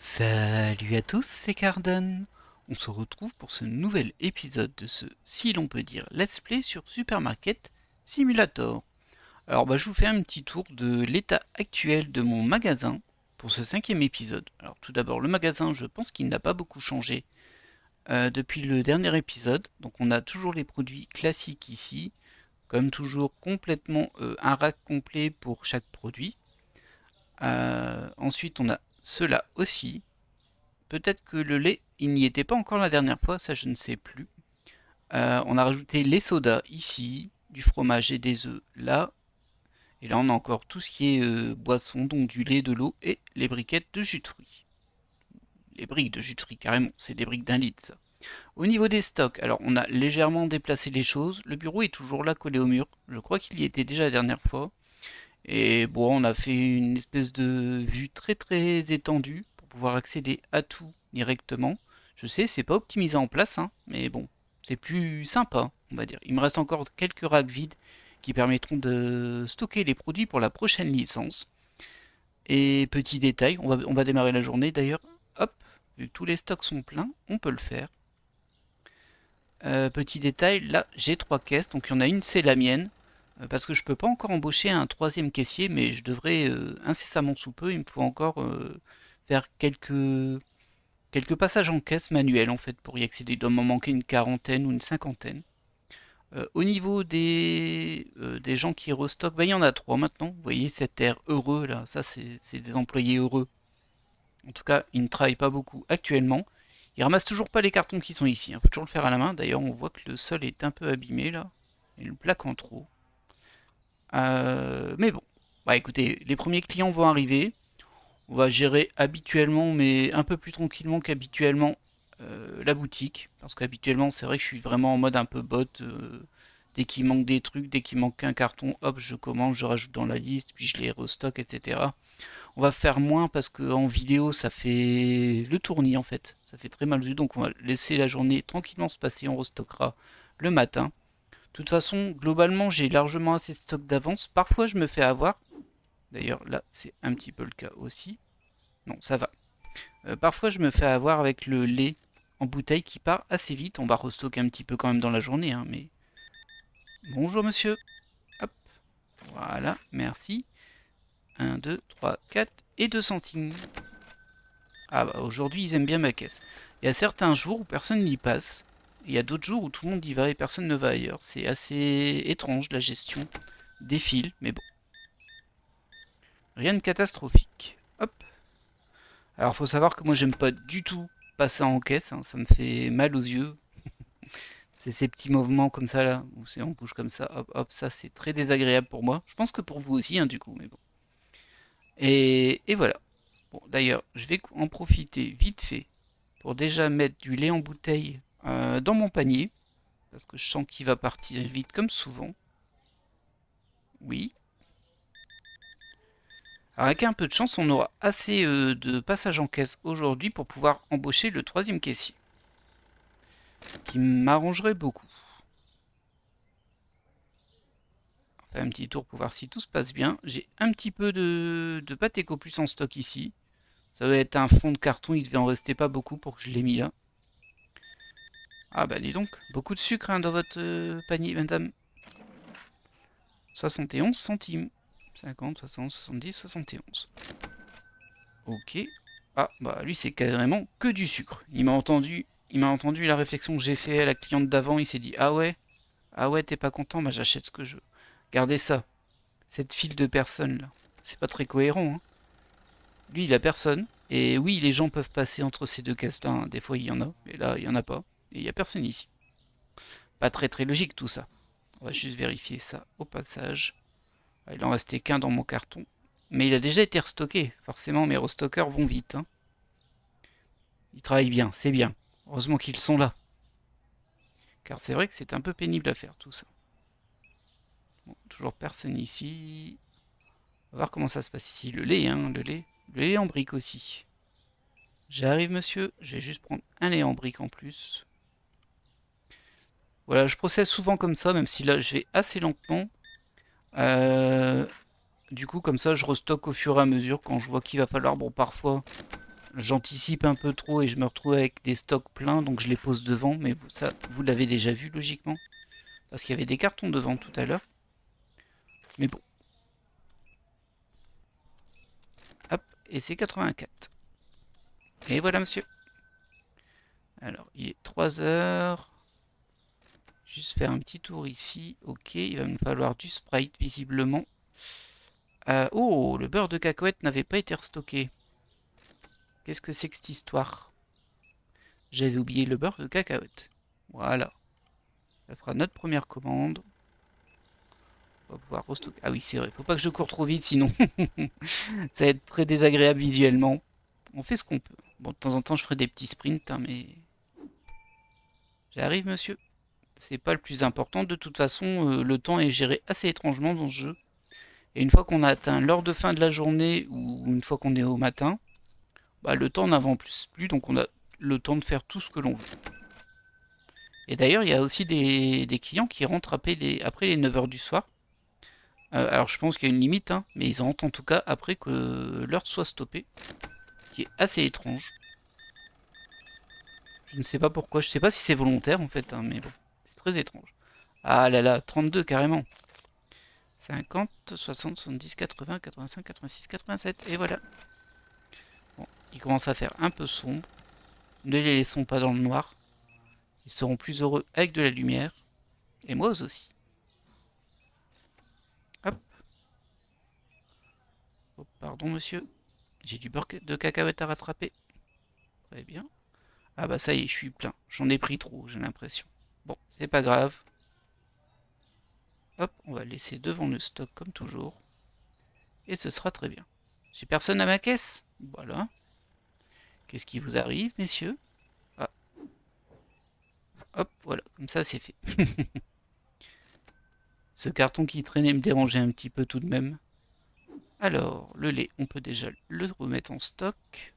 Salut à tous, c'est Cardan. On se retrouve pour ce nouvel épisode de ce, si l'on peut dire, let's play sur Supermarket Simulator. Alors je vous fais un petit tour de l'état actuel de mon magasin pour ce 5e épisode. Alors tout d'abord le magasin, je pense qu'il n'a pas beaucoup changé depuis le dernier épisode. Donc on a toujours les produits classiques ici, comme toujours complètement un rack complet pour chaque produit. Ensuite on a cela aussi. Peut-être que le lait, il n'y était pas encore la dernière fois, ça je ne sais plus. On a rajouté les sodas ici, du fromage et des œufs là. Et là on a encore tout ce qui est boisson, donc du lait, de l'eau et les briquettes de jus de fruits. Les briques de jus de fruits carrément, c'est des briques d'1 litre ça. Au niveau des stocks, alors on a légèrement déplacé les choses. Le bureau est toujours là collé au mur. Je crois qu'il y était déjà la dernière fois. Et bon, on a fait une espèce de vue très très étendue pour pouvoir accéder à tout directement. Je sais, c'est pas optimisé en place, hein, mais bon, c'est plus sympa, on va dire. Il me reste encore quelques racks vides qui permettront de stocker les produits pour la prochaine licence. Et petit détail, on va démarrer la journée d'ailleurs. Hop, vu que tous les stocks sont pleins, on peut le faire. Petit détail, là j'ai 3 caisses, donc il y en a une, c'est la mienne. Parce que je peux pas encore embaucher un troisième caissier, mais je devrais incessamment sous peu. Il me faut encore faire quelques passages en caisse manuels en fait pour y accéder. Il doit m'en manquer une quarantaine ou une cinquantaine. Au niveau des gens qui restockent, bah, il y en a 3 maintenant. Vous voyez cet air heureux là, ça c'est des employés heureux. En tout cas, ils ne travaillent pas beaucoup actuellement. Ils ramassent toujours pas les cartons qui sont ici. Il faut toujours le faire à la main. D'ailleurs, on voit que le sol est un peu abîmé là. Il y a une plaque en trop. Mais bon, bah écoutez, les premiers clients vont arriver. On va gérer habituellement, mais un peu plus tranquillement qu'habituellement, la boutique. Parce qu'habituellement, c'est vrai que je suis vraiment en mode un peu bot. Dès qu'il manque des trucs, dès qu'il manque un carton, hop, je commande, je rajoute dans la liste, puis je les restock, etc. On va faire moins parce qu'en vidéo, ça fait le tournis en fait. Ça fait très mal vu, donc on va laisser la journée tranquillement se passer. On restockera le matin. De toute façon, globalement, j'ai largement assez de stock d'avance. Parfois, je me fais avoir. D'ailleurs, là, c'est un petit peu le cas aussi. Non, ça va. Parfois, je me fais avoir avec le lait en bouteille qui part assez vite. On va restocker un petit peu quand même dans la journée, hein, mais... Bonjour, monsieur. Hop, voilà, merci. 1, 2, 3, 4 et 2 centimes. Ah bah, aujourd'hui, ils aiment bien ma caisse. Il y a certains jours où personne n'y passe. Il y a d'autres jours où tout le monde y va et personne ne va ailleurs. C'est assez étrange, la gestion des fils, mais bon. Rien de catastrophique. Hop. Alors faut savoir que moi j'aime pas du tout passer en caisse, hein, ça me fait mal aux yeux. C'est ces petits mouvements comme ça là, où on bouge comme ça, hop hop, ça c'est très désagréable pour moi. Je pense que pour vous aussi, hein, du coup, mais bon. Et voilà. Bon, d'ailleurs, je vais en profiter vite fait pour déjà mettre du lait en bouteille dans mon panier, parce que je sens qu'il va partir vite comme souvent. Oui. Alors avec un peu de chance, on aura assez de passages en caisse aujourd'hui pour pouvoir embaucher le troisième caissier. Qui m'arrangerait beaucoup. On fait un petit tour pour voir si tout se passe bien. J'ai un petit peu de pâte Eco Plus en stock ici. Ça va être un fond de carton, il devait en rester pas beaucoup pour que je l'ai mis là. Ah bah dis donc, beaucoup de sucre hein, dans votre panier, madame. 71 centimes. 50, 60, 70, 71. Ok. Ah bah lui c'est carrément que du sucre. Il m'a entendu la réflexion que j'ai fait à la cliente d'avant, il s'est dit ah ouais t'es pas content, bah j'achète ce que je veux. Gardez ça. Cette file de personnes là. C'est pas très cohérent. Hein. Lui, il a personne. Et oui, les gens peuvent passer entre ces deux caisses-là. Hein. Des fois, il y en a. Mais là, il y en a pas. Et il y a personne ici. Pas très très logique tout ça. On va juste vérifier ça au passage. Il en restait qu'un dans mon carton. Mais il a déjà été restocké. Forcément, mes restockers vont vite. Hein. Ils travaillent bien, c'est bien. Heureusement qu'ils sont là. Car c'est vrai que c'est un peu pénible à faire tout ça. Bon, toujours personne ici. On va voir comment ça se passe ici. Le lait, hein, le lait. Le lait en brique aussi. J'arrive, monsieur. Je vais juste prendre un lait en brique en plus. Voilà, je procède souvent comme ça, même si là, je vais assez lentement. Du coup, comme ça, je restocke au fur et à mesure quand je vois qu'il va falloir. Bon, parfois, j'anticipe un peu trop et je me retrouve avec des stocks pleins, donc je les pose devant, mais ça, vous l'avez déjà vu logiquement, parce qu'il y avait des cartons devant tout à l'heure. Mais bon. Hop, et c'est 84. Et voilà, monsieur. Alors, il est 3 heures. Juste faire un petit tour ici. Ok, il va me falloir du Sprite, visiblement. Oh, le beurre de cacahuète n'avait pas été restocké. Qu'est-ce que c'est que cette histoire? J'avais oublié le beurre de cacahuète. Voilà. Ça fera notre première commande. On va pouvoir restocker. Ah oui, c'est vrai. Faut pas que je cours trop vite, sinon ça va être très désagréable visuellement. On fait ce qu'on peut. Bon, de temps en temps, je ferai des petits sprints, hein, mais... J'arrive, monsieur. C'est pas le plus important. De toute façon, le temps est géré assez étrangement dans ce jeu. Et une fois qu'on a atteint l'heure de fin de la journée, ou une fois qu'on est au matin, bah, le temps n'avance plus, donc on a le temps de faire tout ce que l'on veut. Et d'ailleurs, il y a aussi des clients qui rentrent après les 9 heures du soir. Alors je pense qu'il y a une limite, hein, mais ils rentrent en tout cas après que l'heure soit stoppée, ce qui est assez étrange. Je ne sais pas pourquoi, je ne sais pas si c'est volontaire en fait, hein, mais bon, c'est très étrange. Ah là là, 32 carrément. 50, 60, 70, 80, 85, 86, 87, et voilà. Bon, il commence à faire un peu sombre. Ne les laissons pas dans le noir. Ils seront plus heureux avec de la lumière. Et moi aussi. Hop. Oh, pardon, monsieur. J'ai du beurre de cacahuète à rattraper. Très bien. Ah bah ça y est, je suis plein. J'en ai pris trop, j'ai l'impression. Bon, c'est pas grave. Hop, on va le laisser devant le stock comme toujours. Et ce sera très bien. J'ai personne à ma caisse. Voilà. Qu'est-ce qui vous arrive, messieurs? Ah, hop, voilà, comme ça c'est fait. Ce carton qui traînait me dérangeait un petit peu tout de même. Alors, le lait, on peut déjà le remettre en stock.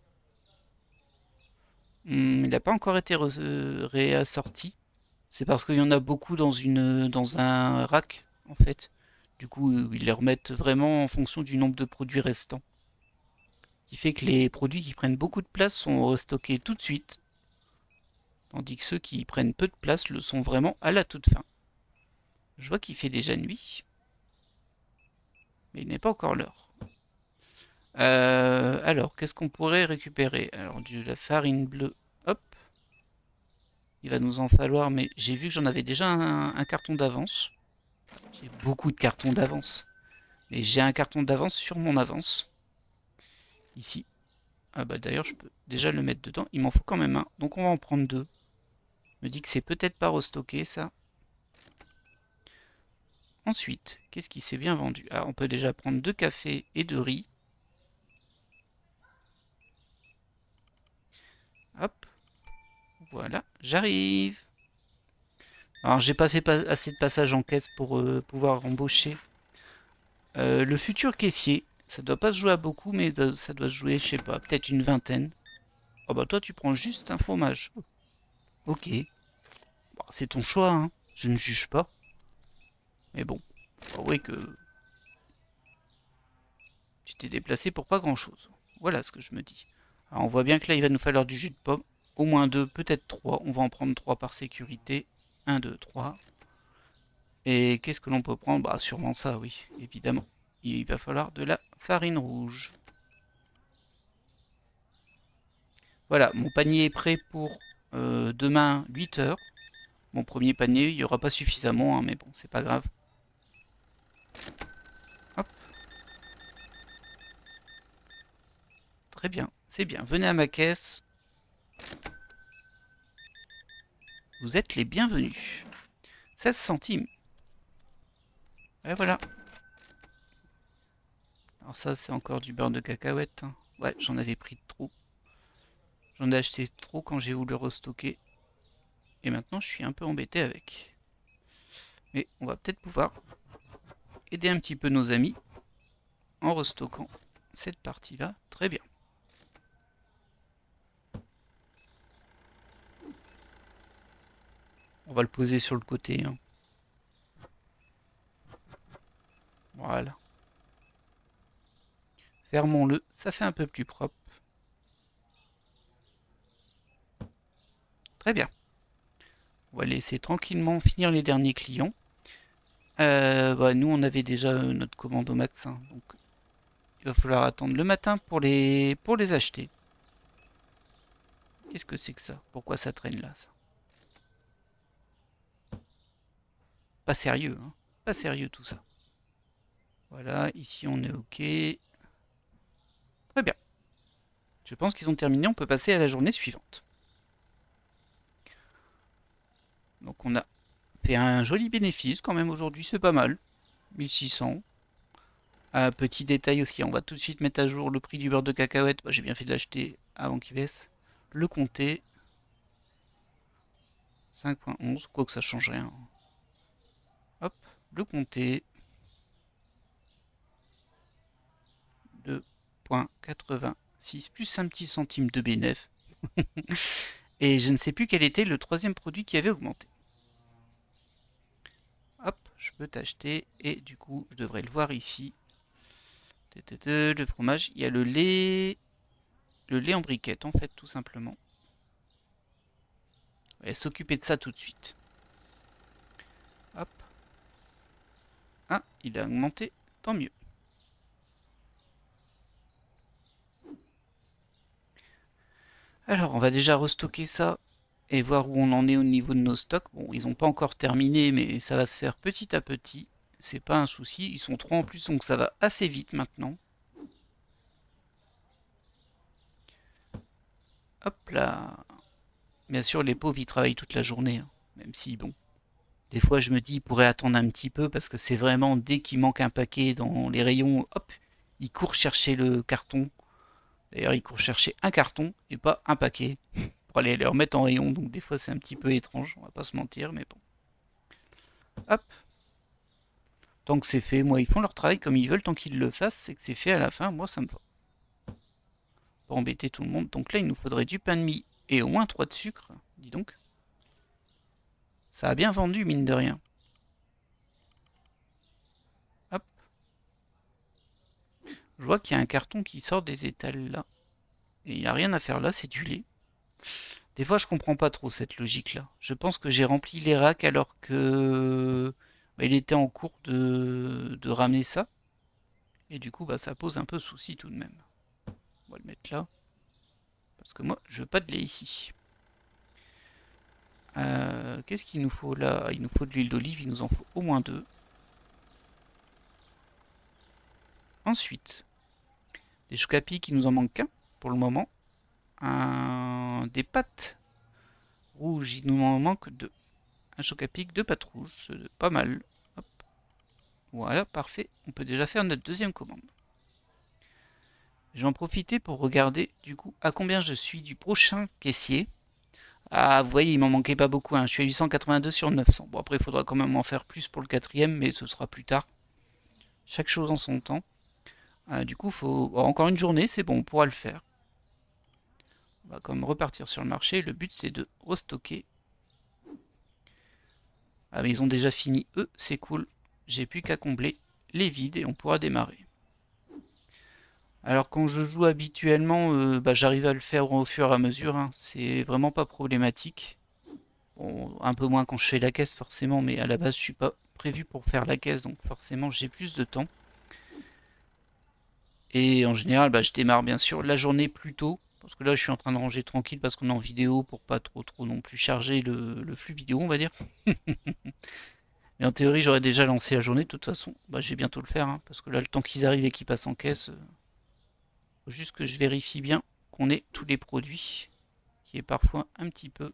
Il n'a pas encore été réassorti. C'est parce qu'il y en a beaucoup dans un rack, en fait. Du coup, ils les remettent vraiment en fonction du nombre de produits restants. Ce qui fait que les produits qui prennent beaucoup de place sont restockés tout de suite. Tandis que ceux qui prennent peu de place le sont vraiment à la toute fin. Je vois qu'il fait déjà nuit. Mais il n'est pas encore l'heure. Alors, qu'est-ce qu'on pourrait récupérer? Alors, de la farine bleue. Hop. Il va nous en falloir, mais j'ai vu que j'en avais déjà un carton d'avance. J'ai beaucoup de cartons d'avance. Et j'ai un carton d'avance sur mon avance. Ici. Ah bah d'ailleurs, je peux déjà le mettre dedans. Il m'en faut quand même un. Donc on va en prendre deux. Je me dit que c'est peut-être pas restocké ça. Ensuite, qu'est-ce qui s'est bien vendu? Ah, on peut déjà prendre 2 cafés et 2 riz. Hop. Voilà. J'arrive. Alors j'ai pas fait assez de passage en caisse pour pouvoir embaucher le futur caissier. Ça doit pas se jouer à beaucoup, mais ça doit se jouer, je sais pas, peut-être une vingtaine. Oh bah toi tu prends juste un fromage. Ok. Bon, c'est ton choix, hein. Je ne juge pas. Mais bon, faut avouer que tu t'es déplacé pour pas grand chose. Voilà ce que je me dis. Alors on voit bien que là il va nous falloir du jus de pomme. Au moins deux, peut-être trois. On va en prendre trois par sécurité. Un, deux, trois. Et qu'est-ce que l'on peut prendre? Bah sûrement ça, oui, évidemment. Il va falloir de la farine rouge. Voilà, mon panier est prêt pour demain 8 heures. Mon premier panier, il n'y aura pas suffisamment, hein, mais bon, c'est pas grave. Hop. Très bien, c'est bien. Venez à ma caisse. Vous êtes les bienvenus. 16 centimes. Et voilà. Alors ça, c'est encore du beurre de cacahuète, hein. Ouais, j'en avais pris trop. J'en ai acheté trop quand j'ai voulu restocker. Et maintenant, je suis un peu embêté avec. Mais on va peut-être pouvoir aider un petit peu nos amis en restockant cette partie-là. Très bien. On va le poser sur le côté, hein. Voilà. Fermons-le, ça fait un peu plus propre. Très bien. On va laisser tranquillement finir les derniers clients. Nous, on avait déjà notre commande au max, hein, donc il va falloir attendre le matin pour les acheter. Qu'est-ce que c'est que ça? Pourquoi ça traîne là, ça? Pas sérieux, hein? Pas sérieux tout ça. Voilà, ici on est OK. Très bien. Je pense qu'ils ont terminé, on peut passer à la journée suivante. Donc on a fait un joli bénéfice quand même aujourd'hui, c'est pas mal. 1600. Petit détail aussi, on va tout de suite mettre à jour le prix du beurre de cacahuète. J'ai bien fait de l'acheter avant qu'il baisse. Le compter. 5.11, quoi que ça change rien. Hop, le compter. 2.86 plus un petit centime de bénéf. Et je ne sais plus quel était le troisième produit qui avait augmenté. Hop, je peux t'acheter et du coup je devrais le voir ici. Le fromage, il y a le lait en briquette en fait tout simplement. On va s'occuper de ça tout de suite. Hop. Ah, il a augmenté, tant mieux. Alors on va déjà restocker ça et voir où on en est au niveau de nos stocks. Bon, ils n'ont pas encore terminé, mais ça va se faire petit à petit. C'est pas un souci. Ils sont 3 en plus, donc ça va assez vite maintenant. Hop là. Bien sûr, les pauvres, ils travaillent toute la journée. Hein. Même si, bon, des fois, je me dis, ils pourraient attendre un petit peu, parce que c'est vraiment, dès qu'il manque un paquet dans les rayons, hop, ils courent chercher le carton. D'ailleurs, ils courent chercher un carton, et pas un paquet, pour aller les remettre en rayon. Donc des fois, c'est un petit peu étrange, on va pas se mentir, mais bon. Hop. Tant que c'est fait, moi, ils font leur travail comme ils veulent, tant qu'ils le fassent, c'est que c'est fait à la fin, moi, ça me va. Pour embêter tout le monde. Donc là, il nous faudrait du pain de mie et au moins 3 de sucre, dis donc. Ça a bien vendu, mine de rien. Hop. Je vois qu'il y a un carton qui sort des étals là. Et il n'y a rien à faire là, c'est du lait. Des fois, je comprends pas trop cette logique-là. Je pense que j'ai rempli les racks alors que il était en cours de ramener ça. Et du coup, ça pose un peu souci tout de même. On va le mettre là. Parce que moi, je veux pas de lait ici. Qu'est-ce qu'il nous faut là? Il nous faut de l'huile d'olive, il nous en faut au moins 2. Ensuite, des chocapics, il nous en manque qu'un pour le moment. Des pâtes rouges, il nous en manque 2. Un chocapic, 2 pâtes rouges, c'est pas mal. Hop. Voilà, parfait. On peut déjà faire notre deuxième commande. Je vais en profiter pour regarder du coup à combien je suis du prochain caissier. Ah, vous voyez, il m'en manquait pas beaucoup. Hein. Je suis à 882 sur 900. Bon, après, il faudra quand même en faire plus pour le quatrième, mais ce sera plus tard. Chaque chose en son temps. Du coup, faut encore une journée, c'est bon, on pourra le faire. On va quand même repartir sur le marché. Le but, c'est de restocker. Ah, mais ils ont déjà fini, eux, c'est cool. J'ai plus qu'à combler les vides et on pourra démarrer. Alors quand je joue habituellement, j'arrive à le faire au fur et à mesure, hein. C'est vraiment pas problématique. Bon, un peu moins quand je fais la caisse forcément, mais à la base je suis pas prévu pour faire la caisse, donc forcément j'ai plus de temps. Et en général, je démarre bien sûr la journée plus tôt, parce que là je suis en train de ranger tranquille parce qu'on est en vidéo pour pas trop non plus charger le flux vidéo, on va dire. Mais en théorie j'aurais déjà lancé la journée, de toute façon, je vais bientôt le faire, hein, parce que là le temps qu'ils arrivent et qu'ils passent en caisse, faut juste que je vérifie bien qu'on ait tous les produits, qui est parfois un petit peu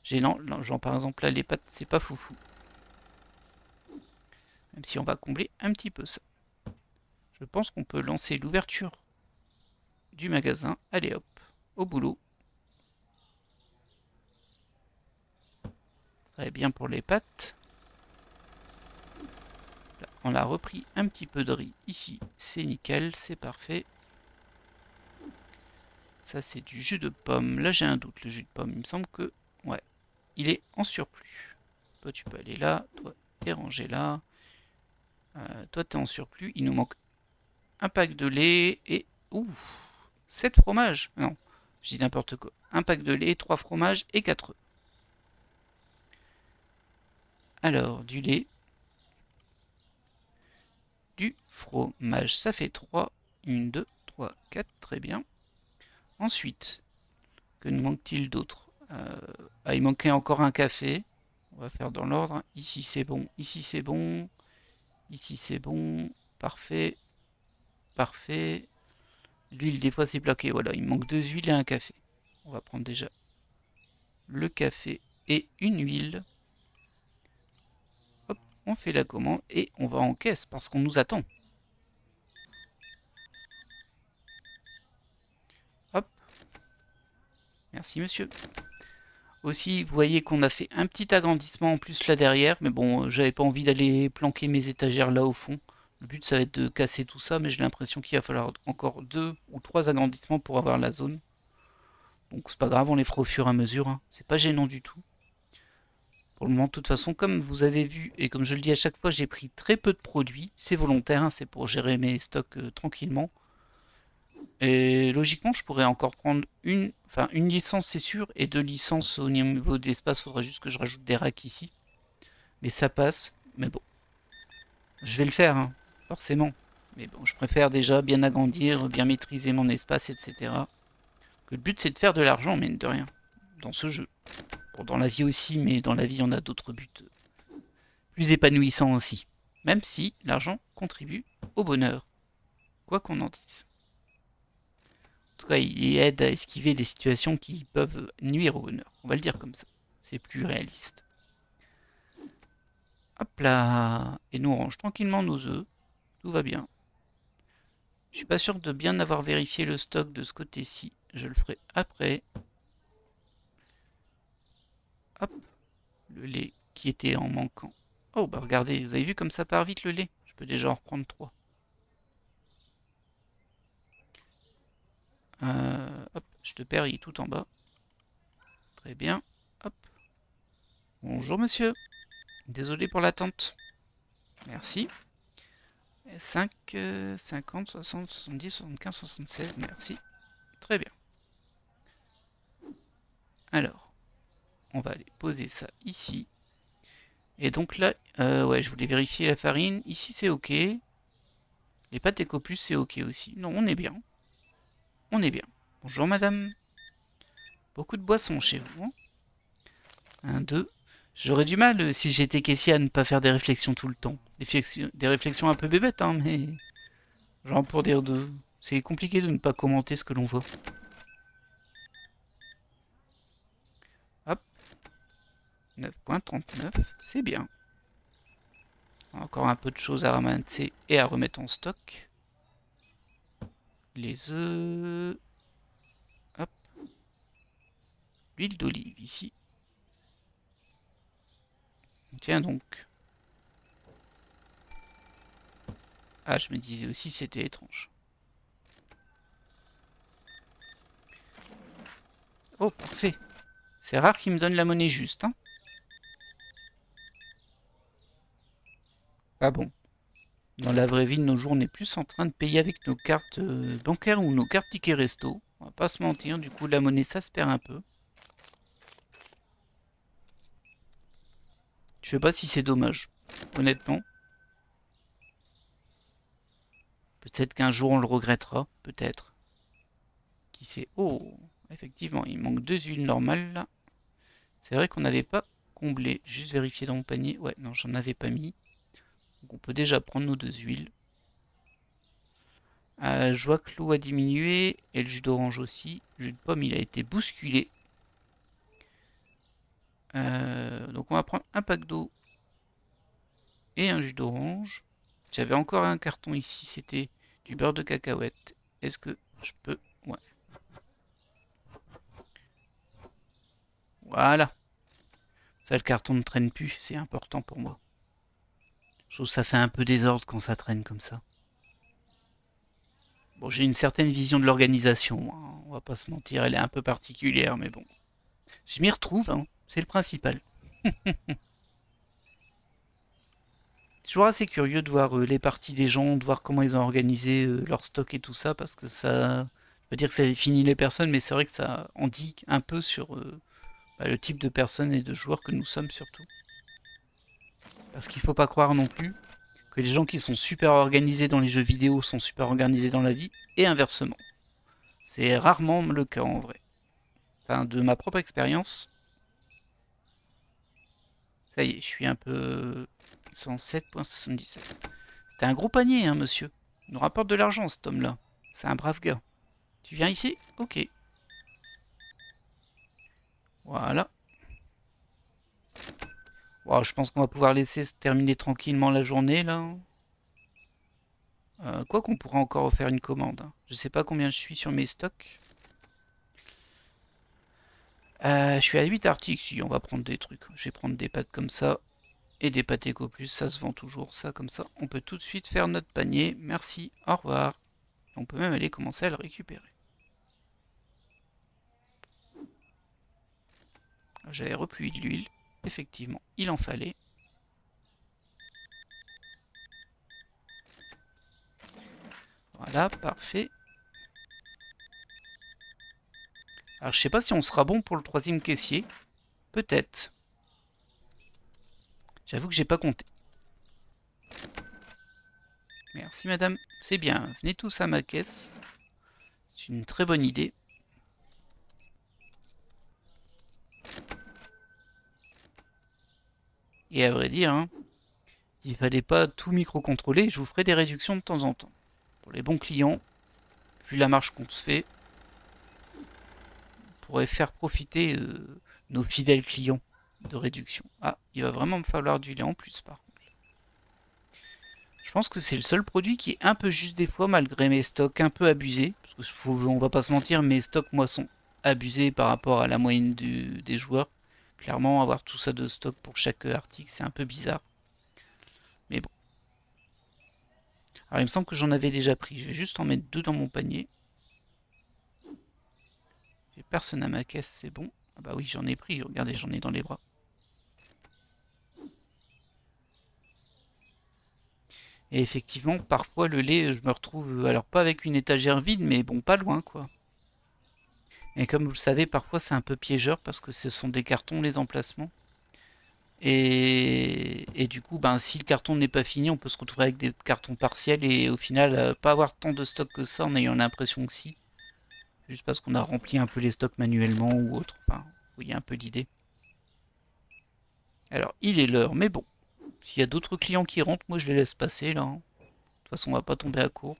gênant. Genre par exemple là les pâtes c'est pas foufou. Même si on va combler un petit peu ça. Je pense qu'on peut lancer l'ouverture du magasin. Allez hop, au boulot. Très bien pour les pâtes. Là, on a repris un petit peu de riz ici. C'est nickel, c'est parfait. Ça c'est du jus de pomme. Là j'ai un doute, le jus de pomme. Il me semble que... Ouais, il est en surplus. Toi tu peux aller là. Toi t'es rangé là. Toi t'es en surplus. Il nous manque un pack de lait et... Ouh, 7 fromages. Non. Je dis n'importe quoi. Un pack de lait, 3 fromages et 4 œufs. Alors, du lait. Du fromage, ça fait 3. 1, 2, 3, 4, très bien. Ensuite, que nous manque-t-il d'autre? Il manquait encore un café. On va faire dans l'ordre. Ici c'est bon, ici c'est bon, ici c'est bon. Parfait, parfait. L'huile, des fois c'est bloqué. Voilà, il manque 2 huiles et un café. On va prendre déjà le café et une huile. Hop, on fait la commande et on va en caisse parce qu'on nous attend. Hop, merci monsieur. Aussi, vous voyez qu'on a fait un petit agrandissement en plus là derrière, mais bon, j'avais pas envie d'aller planquer mes étagères là au fond. Le but, ça va être de casser tout ça, mais j'ai l'impression qu'il va falloir encore 2 ou 3 agrandissements pour avoir la zone. Donc c'est pas grave, on les fera au fur et à mesure, hein. C'est pas gênant du tout. Pour le moment, de toute façon, comme vous avez vu, et comme je le dis à chaque fois, j'ai pris très peu de produits. C'est volontaire, hein, c'est pour gérer mes stocks tranquillement. Et logiquement, je pourrais encore prendre une licence, c'est sûr, et 2 licences au niveau de l'espace. Faudrait juste que je rajoute des racks ici. Mais ça passe. Mais bon, je vais le faire, hein, forcément. Mais bon, je préfère déjà bien agrandir, bien maîtriser mon espace, etc. Que le but, c'est de faire de l'argent, mine de rien, dans ce jeu. Bon, dans la vie aussi, mais dans la vie, on a d'autres buts plus épanouissants aussi. Même si l'argent contribue au bonheur, quoi qu'on en dise. En tout cas, il aide à esquiver des situations qui peuvent nuire au bonheur. On va le dire comme ça. C'est plus réaliste. Hop là. Et nous, on range tranquillement nos œufs. Tout va bien. Je suis pas sûr de bien avoir vérifié le stock de ce côté-ci. Je le ferai après. Hop. Le lait qui était en manquant. Oh, bah regardez, vous avez vu comme ça part vite le lait. Je peux déjà en reprendre 3. Hop, je te perds, il est tout en bas. Très bien. Hop. Bonjour monsieur. Désolé pour l'attente. Merci. 5, 50, 60, 70, 75, 76, merci. Très bien. Alors, on va aller poser ça ici. Et donc là, ouais, je voulais vérifier la farine. Ici, c'est OK. Les pâtes Ecopus, c'est OK aussi. Non, on est bien. On est bien. Bonjour madame. Beaucoup de boissons chez vous, hein? 1, 2. J'aurais du mal, si j'étais caissier, à ne pas faire des réflexions tout le temps. Des réflexions un peu bébêtes, hein, mais... Genre pour dire de... C'est compliqué de ne pas commenter ce que l'on voit. Hop. 9,39, c'est bien. Encore un peu de choses à ramasser et à remettre en stock. Les œufs. Hop. L'huile d'olive ici. Tiens donc. Ah, je me disais aussi c'était étrange. Oh, parfait. C'est rare qu'il me donne la monnaie juste, hein. Ah bon. Dans la vraie vie de nos jours, on est plus en train de payer avec nos cartes bancaires ou nos cartes tickets resto. On va pas se mentir, du coup la monnaie ça se perd un peu. Je sais pas si c'est dommage, honnêtement. Peut-être qu'un jour on le regrettera, peut-être. Qui sait? Oh, effectivement, il manque 2 huiles normales là. C'est vrai qu'on n'avait pas comblé. Juste vérifier dans mon panier. Ouais, non, j'en avais pas mis. Donc on peut déjà prendre nos 2 huiles. Je vois que l'eau a diminué et le jus d'orange aussi. Le jus de pomme, il a été bousculé. Donc on va prendre un pack d'eau et un jus d'orange. J'avais encore un carton ici, c'était du beurre de cacahuète. Est-ce que je peux... Ouais. Voilà. Ça, le carton ne traîne plus, c'est important pour moi. Je trouve que ça fait un peu désordre quand ça traîne comme ça. Bon, j'ai une certaine vision de l'organisation, hein, on va pas se mentir, elle est un peu particulière, mais bon. Je m'y retrouve, hein, c'est le principal. C'est toujours assez curieux de voir les parties des gens, de voir comment ils ont organisé leur stock et tout ça, parce que ça Je veux dire que ça définit les personnes, mais c'est vrai que ça en dit un peu sur le type de personnes et de joueurs que nous sommes surtout. Parce qu'il faut pas croire non plus que les gens qui sont super organisés dans les jeux vidéo sont super organisés dans la vie, et inversement. C'est rarement le cas en vrai. Enfin, de ma propre expérience, ça y est, je suis un peu 107,77. C'était un gros panier, hein, monsieur. Il nous rapporte de l'argent, cet homme-là. C'est un brave gars. Tu viens ici? Ok. Voilà. Wow, je pense qu'on va pouvoir laisser se terminer tranquillement la journée, là. Quoi qu'on pourra encore faire une commande, hein. Je sais pas combien je suis sur mes stocks. Je suis à 8 articles. Si, on va prendre des trucs. Je vais prendre des pâtes comme ça. Et des pâtés Copus, ça se vend toujours, ça comme ça. On peut tout de suite faire notre panier. Merci, au revoir. On peut même aller commencer à le récupérer. J'avais replué de l'huile. Effectivement, il en fallait. Voilà, parfait. Alors je sais pas si on sera bon pour le troisième caissier. Peut-être. J'avoue que j'ai pas compté. Merci madame. C'est bien. Venez tous à ma caisse. C'est une très bonne idée. Et à vrai dire, hein, s'il fallait pas tout micro-contrôler, je vous ferai des réductions de temps en temps. Pour les bons clients, vu la marche qu'on se fait, on pourrait faire profiter nos fidèles clients de réduction. Ah, il va vraiment me falloir du lait en plus par contre. Je pense que c'est le seul produit qui est un peu juste des fois, malgré mes stocks un peu abusés. Parce que on va pas se mentir, mes stocks, moi, sont abusés par rapport à la moyenne des joueurs. Clairement, avoir tout ça de stock pour chaque article, c'est un peu bizarre. Mais bon. Alors, il me semble que j'en avais déjà pris. Je vais juste en mettre deux dans mon panier. J'ai personne à ma caisse, c'est bon. Ah bah oui, j'en ai pris. Regardez, j'en ai dans les bras. Et effectivement, parfois, le lait, je me retrouve, alors pas avec une étagère vide, mais bon, pas loin, quoi. Et comme vous le savez, parfois, c'est un peu piégeur parce que ce sont des cartons, les emplacements. Et du coup, ben, si le carton n'est pas fini, on peut se retrouver avec des cartons partiels et au final, pas avoir tant de stock que ça en ayant l'impression que si. Juste parce qu'on a rempli un peu les stocks manuellement ou autre. Enfin, vous voyez un peu l'idée. Alors, il est l'heure, mais bon. S'il y a d'autres clients qui rentrent, moi je les laisse passer là, hein. De toute façon, on va pas tomber à court.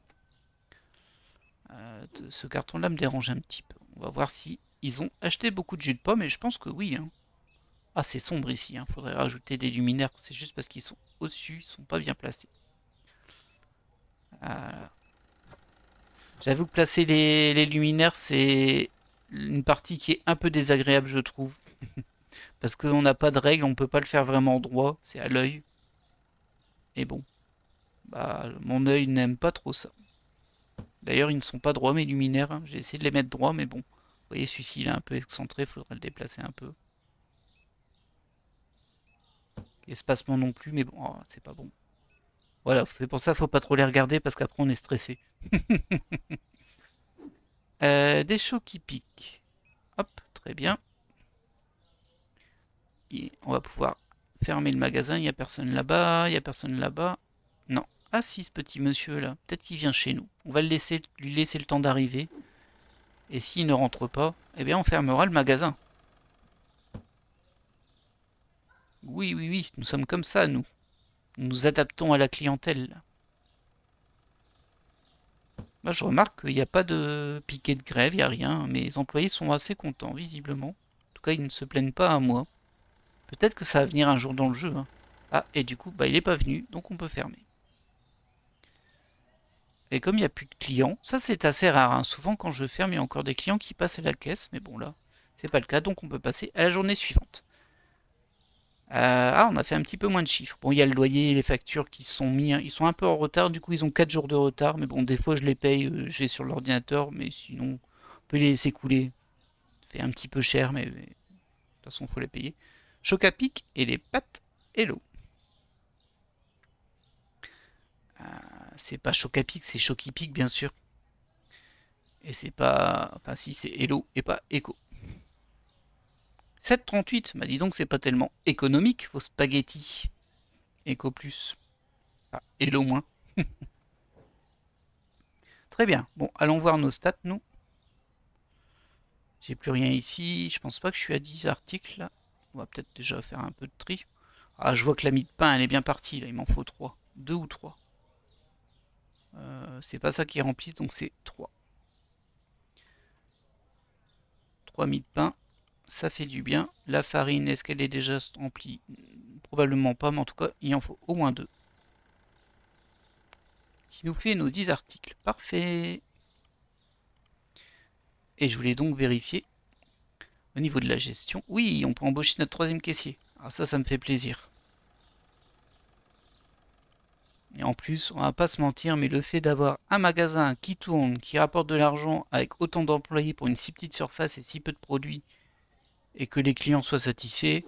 Ce carton-là me dérange un petit peu. On va voir si ils ont acheté beaucoup de jus de pomme et je pense que oui, hein. Ah, c'est sombre ici, hein. Faudrait rajouter des luminaires. C'est juste parce qu'ils sont au-dessus, ils sont pas bien placés. Voilà. J'avoue que placer les luminaires, c'est une partie qui est un peu désagréable, je trouve. Parce qu'on n'a pas de règles, on peut pas le faire vraiment droit, c'est à l'œil. Et bon, bah mon œil n'aime pas trop ça. D'ailleurs, ils ne sont pas droits mes luminaires, hein. J'ai essayé de les mettre droits, mais bon. Vous voyez, celui-ci il est un peu excentré, il faudrait le déplacer un peu. Espacement non plus, mais bon, oh, c'est pas bon. Voilà, c'est pour ça qu'il faut pas trop les regarder parce qu'après on est stressé. Des chauds qui piquent. Hop, très bien. Et on va pouvoir fermer le magasin. Il n'y a personne là-bas, il n'y a personne là-bas. Non. Ah si, ce petit monsieur là. Peut-être qu'il vient chez nous. On va lui laisser le temps d'arriver. Et s'il ne rentre pas, eh bien on fermera le magasin. Oui, oui, oui, nous sommes comme ça, nous. Nous nous adaptons à la clientèle. Moi, je remarque qu'il n'y a pas de piquet de grève, il n'y a rien. Mes employés sont assez contents, visiblement. En tout cas, ils ne se plaignent pas à moi. Peut-être que ça va venir un jour dans le jeu, hein. Ah, et du coup, bah, il n'est pas venu, donc on peut fermer. Et comme il n'y a plus de clients, ça c'est assez rare, hein. Souvent, quand je ferme, il y a encore des clients qui passent à la caisse. Mais bon, là, c'est pas le cas, donc on peut passer à la journée suivante. Ah, on a fait un petit peu moins de chiffres. Bon, il y a le loyer et les factures qui sont mis, hein. Ils sont un peu en retard, du coup, ils ont 4 jours de retard. Mais bon, des fois, je les paye, j'ai sur l'ordinateur, mais sinon, on peut les laisser couler. Ça fait un petit peu cher, mais de toute façon, il faut les payer. Choc à pic et les pâtes et l'eau. C'est pas choc à pic, c'est choc qui pique, bien sûr. Et c'est pas... Enfin si, c'est Hello et pas Echo. 7,38, bah dis donc c'est pas tellement économique vos spaghettis. Echo plus. Ah, Hello moins. Très bien. Bon, allons voir nos stats, nous. J'ai plus rien ici. Je pense pas que je suis à 10 articles, là. On va peut-être déjà faire un peu de tri. Ah, je vois que la mie de pain, elle est bien partie, là. Il m'en faut 3. 2 ou 3. C'est pas ça qui est rempli, donc c'est 3. 3 mie de pain. Ça fait du bien. La farine, est-ce qu'elle est déjà remplie? Probablement pas, mais en tout cas, il en faut au moins 2. Qui nous fait nos 10 articles. Parfait. Et je voulais donc vérifier au niveau de la gestion. Oui, on peut embaucher notre troisième caissier. Ah ça me fait plaisir. Et en plus, on va pas se mentir, mais le fait d'avoir un magasin qui tourne, qui rapporte de l'argent avec autant d'employés pour une si petite surface et si peu de produits, et que les clients soient satisfaits,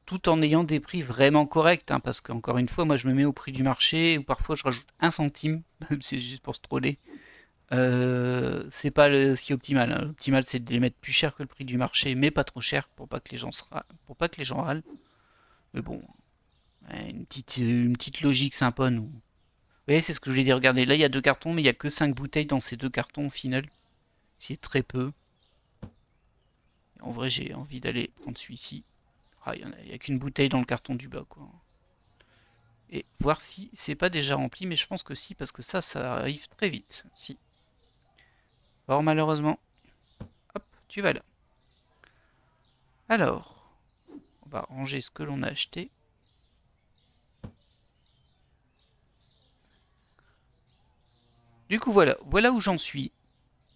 tout en ayant des prix vraiment corrects, hein, parce qu'encore une fois, moi je me mets au prix du marché, ou parfois je rajoute un centime, c'est juste pour se troller. C'est pas ce qui est optimal, hein. L'optimal c'est de les mettre plus cher que le prix du marché, mais pas trop cher pour pas que pour pas que les gens râlent. Mais bon, ouais, une petite logique sympa, nous. Vous voyez, c'est ce que je voulais dire. Regardez, là il y a 2 cartons, mais il y a que 5 bouteilles dans ces 2 cartons au final. C'est très peu. En vrai, j'ai envie d'aller prendre celui-ci. Ah, il y a qu'une bouteille dans le carton du bas, quoi. Et voir si c'est pas déjà rempli, mais je pense que si, parce que ça arrive très vite. Si. Or, malheureusement, hop, tu vas là. Alors, on va ranger ce que l'on a acheté. Du coup, voilà où j'en suis.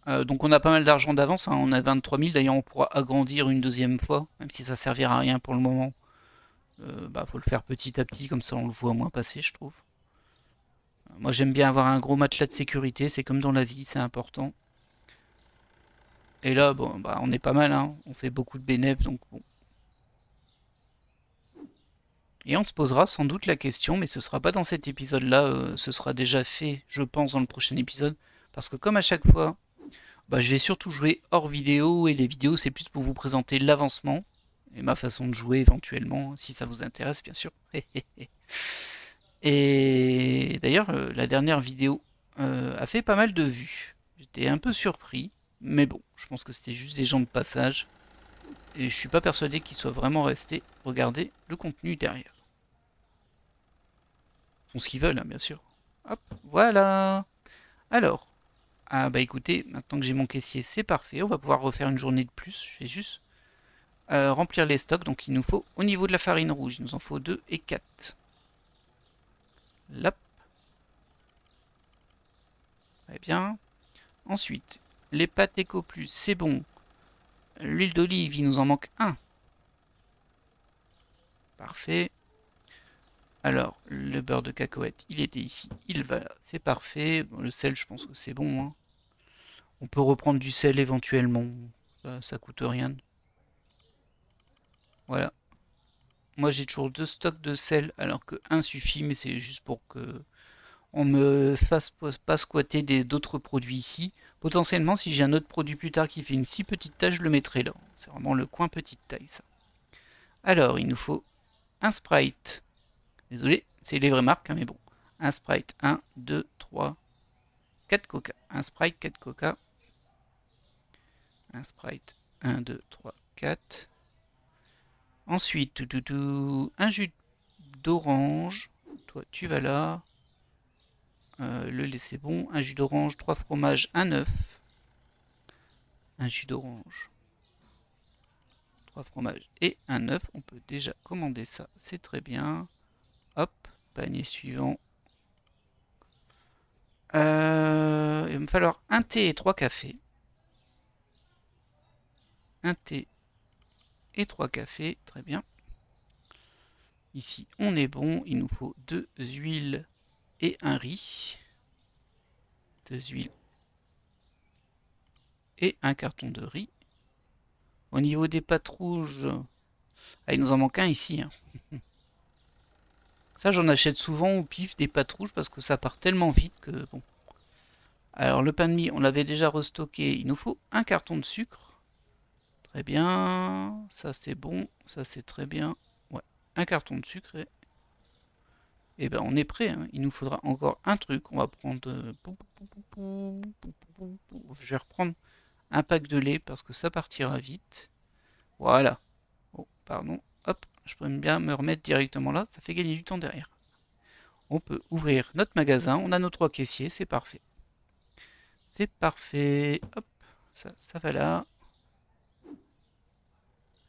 Donc on a pas mal d'argent d'avance, hein. On a 23 000, d'ailleurs on pourra agrandir une deuxième fois, même si ça servira à rien pour le moment. Bah faut le faire petit à petit, comme ça on le voit moins passer, je trouve. Moi j'aime bien avoir un gros matelas de sécurité, c'est comme dans la vie, c'est important. Et là, bon, bah on est pas mal, hein. On fait beaucoup de bénéfices, donc bon. Et on se posera sans doute la question, mais ce sera pas dans cet épisode-là, ce sera déjà fait, je pense, dans le prochain épisode. Parce que comme à chaque fois, bah, je vais surtout jouer hors vidéo, et les vidéos c'est plus pour vous présenter l'avancement, et ma façon de jouer éventuellement, si ça vous intéresse bien sûr. Et d'ailleurs, la dernière vidéo a fait pas mal de vues. J'étais un peu surpris, mais bon, je pense que c'était juste des gens de passage. Et je suis pas persuadé qu'ils soient vraiment restés regarder le contenu derrière. Ils font ce qu'ils veulent, hein, bien sûr. Hop, voilà. Alors, ah bah écoutez, maintenant que j'ai mon caissier, c'est parfait. On va pouvoir refaire une journée de plus. Je vais juste remplir les stocks. Donc il nous faut, au niveau de la farine rouge, il nous en faut 2 et 4. Là. Très bien. Ensuite, les pâtes Eco Plus, c'est bon. L'huile d'olive, il nous en manque un. Parfait. Alors, le beurre de cacahuète, il était ici. Il va là. C'est parfait. Bon, le sel, je pense que c'est bon, hein. On peut reprendre du sel éventuellement. Ça coûte rien. Voilà. Moi, j'ai toujours 2 stocks de sel, alors que un suffit, mais c'est juste pour que on me fasse pas squatter d'autres produits ici. Potentiellement, si j'ai un autre produit plus tard qui fait une si petite taille, je le mettrai là. C'est vraiment le coin petite taille, ça. Alors, il nous faut un Sprite. Désolé, c'est les vraies marques, hein, mais bon. Un Sprite, 1, 2, 3, 4 Coca. Un Sprite, 4 Coca. Un Sprite, 1, 2, 3, 4. Ensuite, un jus d'orange. Toi, tu vas là. Le lait, c'est bon. Un jus d'orange, 3 fromages, un œuf. Un jus d'orange, 3 fromages et un œuf. On peut déjà commander ça, c'est très bien. Hop, panier suivant. Il va me falloir un thé et 3 cafés. Un thé et 3 cafés, très bien. Ici, on est bon. Il nous faut 2 huiles et un riz. 2 huiles et un carton de riz. Au niveau des pâtes rouges, ah, il nous en manque un ici, hein. Ça, j'en achète souvent au pif des pâtes rouges parce que ça part tellement vite que bon. Alors le pain de mie, on l'avait déjà restocké. Il nous faut un carton de sucre. Très bien. Ça c'est bon. Ça c'est très bien. Ouais. Un carton de sucre. Et ben on est prêt. Hein. Il nous faudra encore un truc. On va prendre... Je vais reprendre un pack de lait parce que ça partira vite. Voilà. Oh, pardon. Hop. Je peux bien me remettre directement là. Ça fait gagner du temps derrière. On peut ouvrir notre magasin. On a nos 3 caissiers. C'est parfait. C'est parfait. Hop. Ça va là.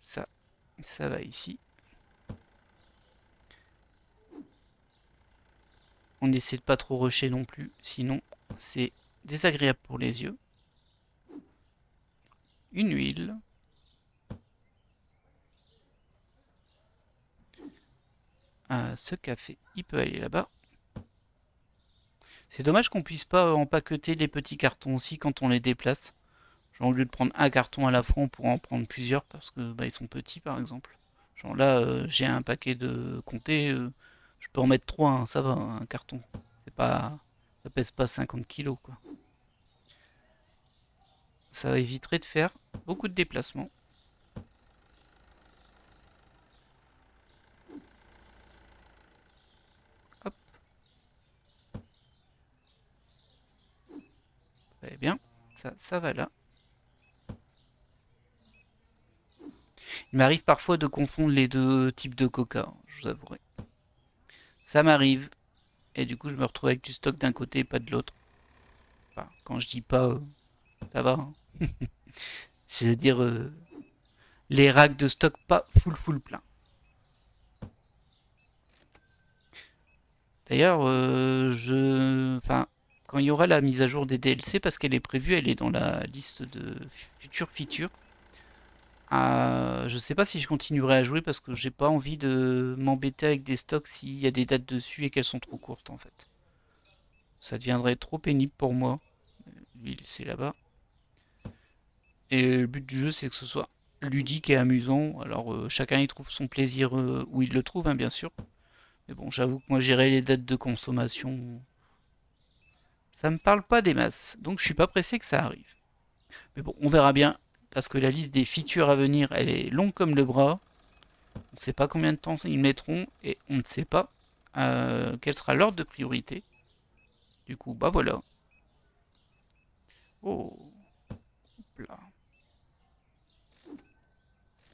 Ça va ici. On essaie de pas trop rusher non plus, sinon c'est désagréable pour les yeux. Une huile. Ce café, il peut aller là-bas. C'est dommage qu'on puisse pas empaqueter les petits cartons aussi quand on les déplace. Genre, au lieu de prendre un carton à la fois, on pourrait en prendre plusieurs parce que bah, ils sont petits par exemple. Genre là, j'ai un paquet de comté, je peux en mettre 3, hein, ça va, un carton. C'est pas, ça pèse pas 50 kilos quoi. Ça éviterait de faire beaucoup de déplacements. Hop, très bien. Ça va là. Il m'arrive parfois de confondre les deux types de coca, je vous avouerai. Ça m'arrive, et du coup je me retrouve avec du stock d'un côté et pas de l'autre. Enfin, quand je dis pas, ça va. Hein. C'est-à-dire les racks de stock pas full plein. D'ailleurs, enfin, quand il y aura la mise à jour des DLC, parce qu'elle est prévue, elle est dans la liste de futures features. Je sais pas si je continuerai à jouer parce que j'ai pas envie de m'embêter avec des stocks s'il y a des dates dessus et qu'elles sont trop courtes en fait. Ça deviendrait trop pénible pour moi. L'huile, c'est là-bas. Et le but du jeu, c'est que ce soit ludique et amusant. Alors, chacun y trouve son plaisir où il le trouve, hein, bien sûr. Mais bon, j'avoue que moi, gérer les dates de consommation, ça me parle pas des masses. Donc, je suis pas pressé que ça arrive. Mais bon, on verra bien. Parce que la liste des features à venir, elle est longue comme le bras. On ne sait pas combien de temps ils mettront. Et on ne sait pas quel sera l'ordre de priorité. Du coup, bah voilà. Oh, là.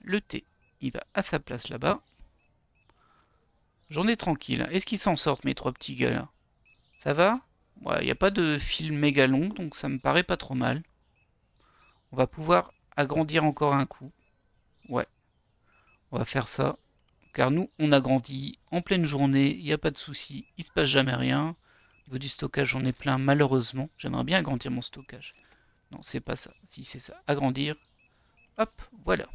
Le thé, il va à sa place là-bas. Journée tranquille. Est-ce qu'ils s'en sortent, mes 3 petits gars là? Ça va? Ouais, il n'y a pas de fil méga long, donc ça me paraît pas trop mal. On va pouvoir agrandir encore un coup. Ouais, on va faire ça. Car nous, on agrandit en pleine journée, il n'y a pas de souci, il se passe jamais rien. Au niveau du stockage, j'en ai plein, malheureusement. J'aimerais bien agrandir mon stockage. Non, c'est pas ça. Si, c'est ça. Agrandir. Hop, voilà.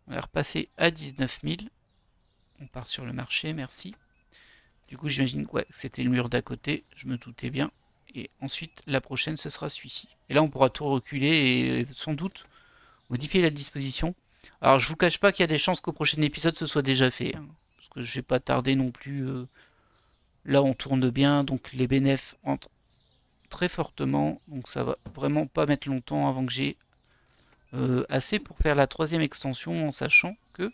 On va repasser à 19 000. On part sur le marché, merci. Du coup, j'imagine que ouais, c'était le mur d'à côté, je me doutais bien. Et ensuite, la prochaine, ce sera celui-ci. Et là, on pourra tout reculer et sans doute modifier la disposition. Alors, je vous cache pas qu'il y a des chances qu'au prochain épisode, ce soit déjà fait. Hein, parce que je vais pas tarder non plus. Là, on tourne bien, donc les bénéfices entrent très fortement. Donc, ça va vraiment pas mettre longtemps avant que j'ai assez pour faire la 3e extension, en sachant que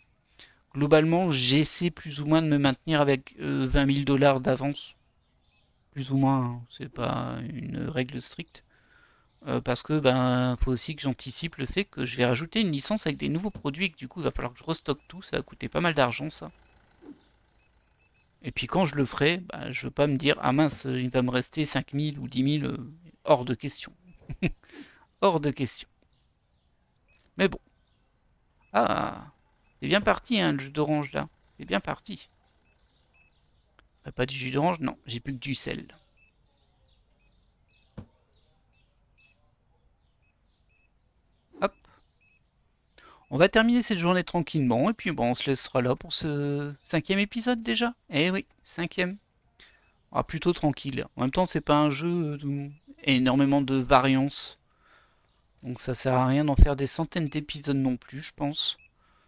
globalement, j'essaie plus ou moins de me maintenir avec 20 000 $ d'avance. Plus ou moins, hein. C'est pas une règle stricte. Parce que ben faut aussi que j'anticipe le fait que je vais rajouter une licence avec des nouveaux produits et que du coup il va falloir que je restocke tout, ça va coûter pas mal d'argent ça. Et puis quand je le ferai, ben, je veux pas me dire ah mince il va me rester 5 000 ou 10 000, hors de question. Hors de question. Mais bon. Ah, c'est bien parti hein, le jus d'orange là. C'est bien parti. Pas du jus d'orange, non, j'ai plus que du sel. Hop. On va terminer cette journée tranquillement et puis bon, on se laissera là pour ce 5e épisode déjà. Eh oui, 5e. Ah, plutôt tranquille. En même temps, c'est pas un jeu énormément de variance. Donc ça sert à rien d'en faire des centaines d'épisodes non plus, je pense.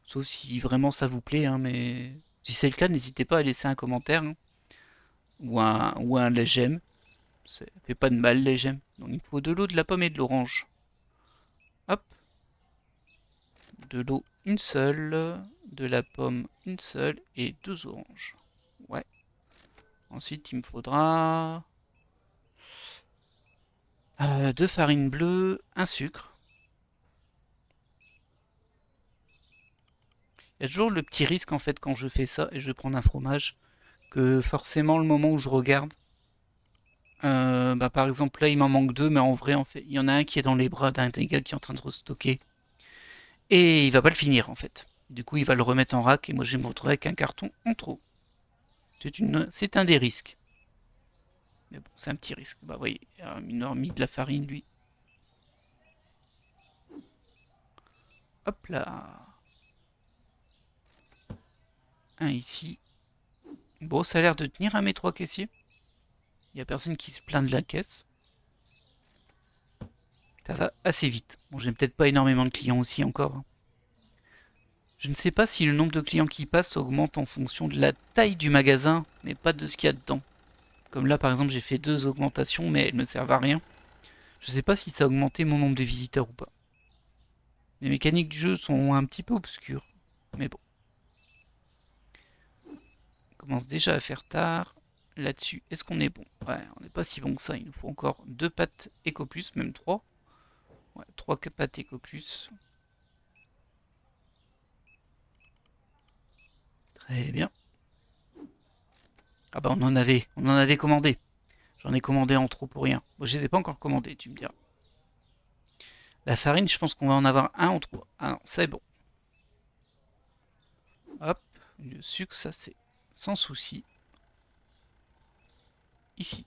Sauf si vraiment ça vous plaît, hein, mais si c'est le cas, n'hésitez pas à laisser un commentaire hein, ou un j'aime. Ça fait pas de mal les gemmes. Donc il me faut de l'eau, de la pomme et de l'orange. Hop. De l'eau, une seule. De la pomme, une seule. Et 2 oranges. Ouais. Ensuite, il me faudra 2 farines bleues, un sucre. Il y a toujours le petit risque en fait quand je fais ça et je vais prendre un fromage que forcément le moment où je regarde, bah, par exemple là il m'en manque 2 mais en vrai en fait il y en a un qui est dans les bras d'un des gars qui est en train de restocker et il va pas le finir en fait. Du coup il va le remettre en rack et moi je vais me retrouver avec un carton en trop. C'est un des risques. Mais bon c'est un petit risque. Bah voyez, il a mis de la farine lui. Hop là. Un ici. Bon ça a l'air de tenir à mes 3 caissiers. Il y a personne qui se plaint de la caisse. Ça va assez vite. Bon, j'ai peut-être pas énormément de clients aussi encore. Je ne sais pas si le nombre de clients qui passent augmente en fonction de la taille du magasin, mais pas de ce qu'il y a dedans. Comme là, par exemple, j'ai fait 2 augmentations, mais elles ne servent à rien. Je ne sais pas si ça a augmenté mon nombre de visiteurs ou pas. Les mécaniques du jeu sont un petit peu obscures, mais bon. On commence déjà à faire tard. Là-dessus, est-ce qu'on est bon? Ouais, on n'est pas si bon que ça. Il nous faut encore 2 pâtes Eco Plus, même 3. Ouais, 3 pâtes Eco Plus. Très bien. Ah bah on en avait commandé. J'en ai commandé en trop pour rien. Bon, je les ai pas encore commandés, tu me diras. La farine, je pense qu'on va en avoir un en trop. Ah non, c'est bon. Hop, le sucre, ça c'est sans souci. Ici.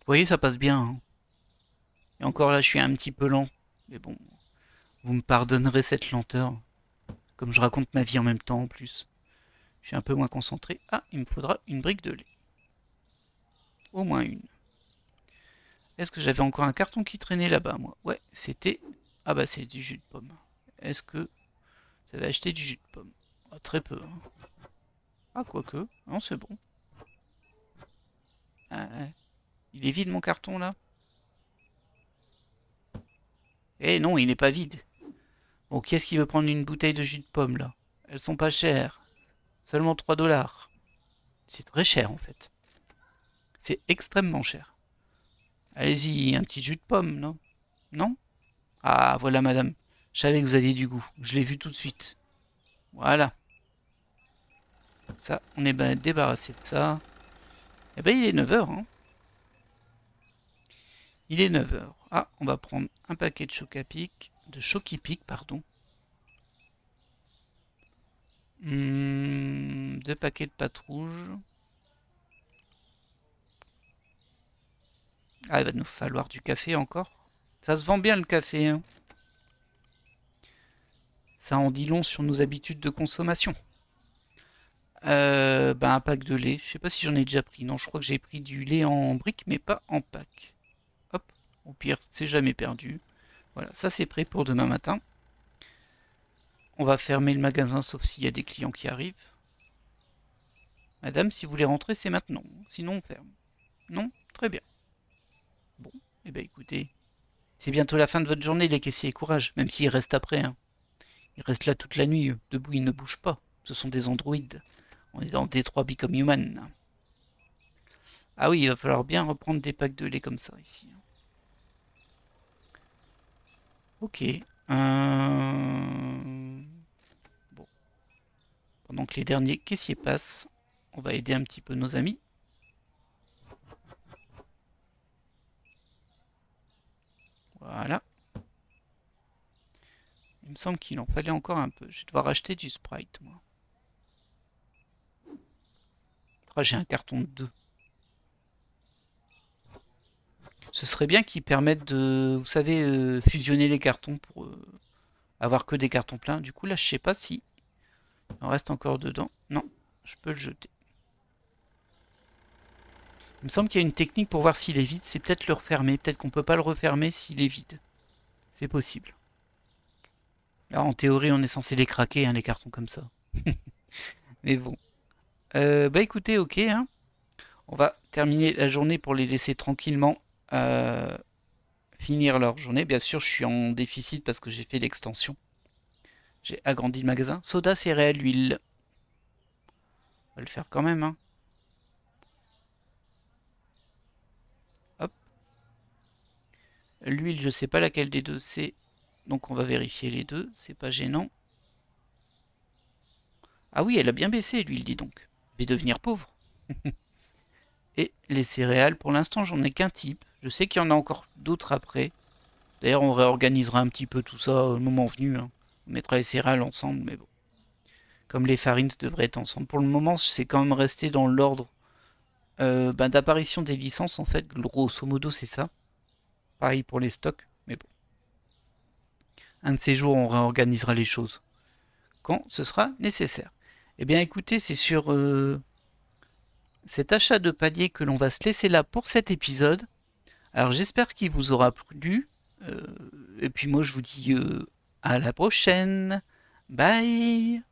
Vous voyez, ça passe bien. Hein. Et encore là, je suis un petit peu lent. Mais bon, vous me pardonnerez cette lenteur. Comme je raconte ma vie en même temps en plus. Je suis un peu moins concentré. Ah, il me faudra une brique de lait. Au moins une. Est-ce que j'avais encore un carton qui traînait là-bas, moi? Ouais, c'était... Ah bah c'est du jus de pomme. Est-ce que vous avez acheté du jus de pomme? Ah, très peu. Hein. Ah, quoique. Non, c'est bon. Ah, ouais. Il est vide mon carton là? Eh non, il n'est pas vide. Bon, qui est-ce qui veut prendre une bouteille de jus de pomme là? Elles sont pas chères. Seulement 3 $. C'est très cher en fait. C'est extrêmement cher. Allez-y, un petit jus de pomme, non? Non? Ah, voilà madame. Je savais que vous aviez du goût. Je l'ai vu tout de suite. Voilà. Ça, on est débarrassé de ça. Eh ben, il est 9 h. Hein. Il est 9 h. Ah, on va prendre un paquet de Chocapic. De Chokipic, pardon. 2 paquets de pâtes rouges. Ah, il va nous falloir du café encore. Ça se vend bien le café. Hein. Ça en dit long sur nos habitudes de consommation. Ben, un pack de lait. Je sais pas si j'en ai déjà pris. Non, je crois que j'ai pris du lait en brique, mais pas en pack. Hop. Au pire, c'est jamais perdu. Voilà, ça c'est prêt pour demain matin. On va fermer le magasin sauf s'il y a des clients qui arrivent. Madame, si vous voulez rentrer, c'est maintenant. Sinon, on ferme. Non? Très bien. Bon, eh ben écoutez, c'est bientôt la fin de votre journée, les caissiers. Courage, même s'ils restent après. Hein. Ils restent là toute la nuit, debout, ils ne bougent pas. Ce sont des androïdes. On est dans Détroit Become Human. Ah oui, il va falloir bien reprendre des packs de lait comme ça ici. Ok. Bon. Pendant que les derniers caissiers passent, on va aider un petit peu nos amis. Voilà. Il me semble qu'il en fallait encore un peu. Je vais devoir acheter du Sprite, moi. Ah, j'ai un carton de 2. Ce serait bien qu'ils permettent de, vous savez, fusionner les cartons pour avoir que des cartons pleins. Du coup, là, je sais pas si il en reste encore dedans. Non, je peux le jeter. Il me semble qu'il y a une technique pour voir s'il est vide. C'est peut-être le refermer. Peut-être qu'on peut pas le refermer s'il est vide. C'est possible. Alors, en théorie, on est censé les craquer, hein, les cartons comme ça. Mais bon. Bah écoutez, ok. Hein. On va terminer la journée pour les laisser tranquillement finir leur journée. Bien sûr, je suis en déficit parce que j'ai fait l'extension. J'ai agrandi le magasin. Soda, céréales, l'huile. On va le faire quand même, hein. Hop. L'huile, je sais pas laquelle des deux c'est. Donc on va vérifier les deux. C'est pas gênant. Ah oui, elle a bien baissé, l'huile, dis donc. Je vais devenir pauvre. Et les céréales, pour l'instant, j'en ai qu'un type. Je sais qu'il y en a encore d'autres après. D'ailleurs, on réorganisera un petit peu tout ça au moment venu, hein. On mettra les céréales ensemble, mais bon. Comme les farines devraient être ensemble. Pour le moment, c'est quand même resté dans l'ordre d'apparition des licences, en fait. Grosso modo, c'est ça. Pareil pour les stocks, mais bon. Un de ces jours, on réorganisera les choses quand ce sera nécessaire. Eh bien, écoutez, c'est sur cet achat de panier que l'on va se laisser là pour cet épisode. Alors, j'espère qu'il vous aura plu. Et puis moi, je vous dis à la prochaine. Bye!